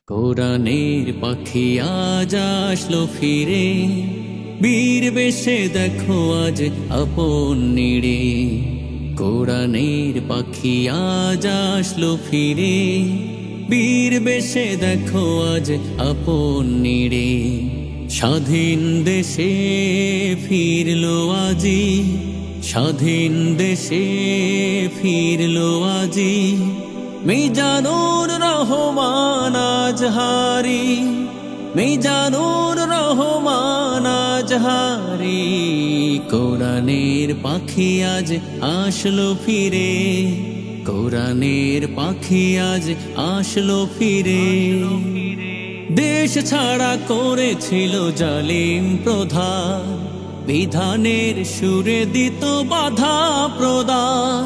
কোরআনের পাখি আজ আসলো ফিরে, বীর বেশে দেখো আজ আপন নিড়ে। কোরআনের পাখি আজ আসলো ফিরে, বীর বেশে দেখো আজ আপন নিড়ে। স্বাধীন দেশে ফিরলো আজি, স্বাধীন দেশে ফিরলো আজি। মিজানুর রহমান আজহারি, মিজানুর রহমান আজহারি। কোরআনের পাখি আজ আসলো ফিরে, কোরআনের পাখি আজ আসলো ফিরে। দেশ ছাড়া করেছিল জালিম প্রধান, বিধানের সুরে দিত বাধা প্রদান।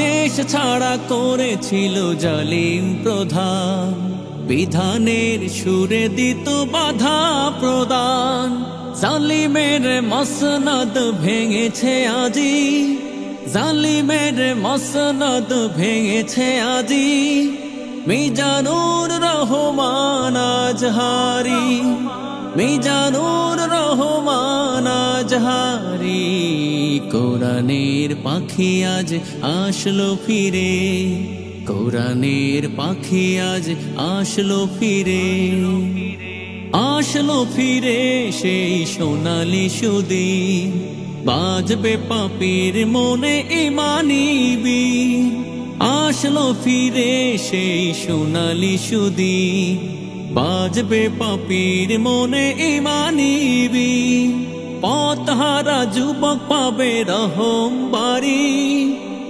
দেশ ছাড়া করেছিল জালিম প্রধান, বিধানের সুরে দিত বাধা প্রদান। জালিমের মসনদ ভেঙেছে আজি, জালিমের মসনদ ভেঙেছে আজি। মিজানুর রহমান আজহারি, মিজানুর রহমান আজহারি। কোরআনের পাখি আজ আসলো ফিরে, কোরআনের পাখি আজ আসলো ফিরে। আসলো ফিরে সেই সোনালি সুদিন, বাজবে পাপীর মনে ইমানি বীর। আসলো ফিরে সেই সোনালি সুদিন, বাজবে পাপীর মনে ইমানি বীর। পথহারা যুবক পাবে রহম বাড়ি,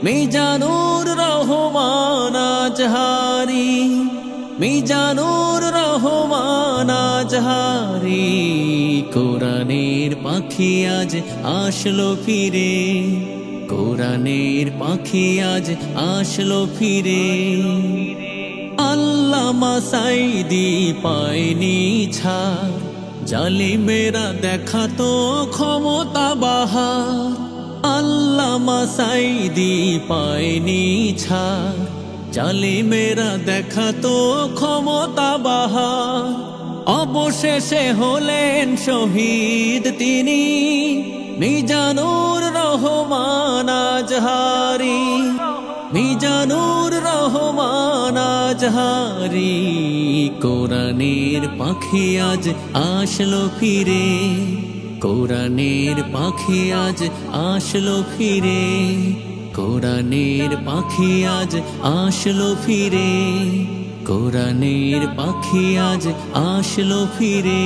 মিজানুর রহমান আজহারি, মিজানুর রহমান আজহারি। কোরআনের পাখি আজ আসলো ফিরে, কোরআনের পাখি আজ আসলো ফিরে। আল্লামা সাঈদী পায়নি ছাড়, জালিমেরা দেখাতো ক্ষমতা বাহার। আল্লামা সাঈদী পায়নি ছাড়, জালিমেরা দেখাতো ক্ষমতা বাহার। অবশেষে হলেন শহীদ তিনি, মিজানুর রহমান আজহারি, মিজানুর রহমান আজহারি। কোরআনের পাখি আজ আসলো ফিরে, কোরআনের পাখি আজ আসলো ফিরে। কোরআনের পাখি আজ আসলো ফিরে, কোরআনের পাখি আজ আসলো ফিরে।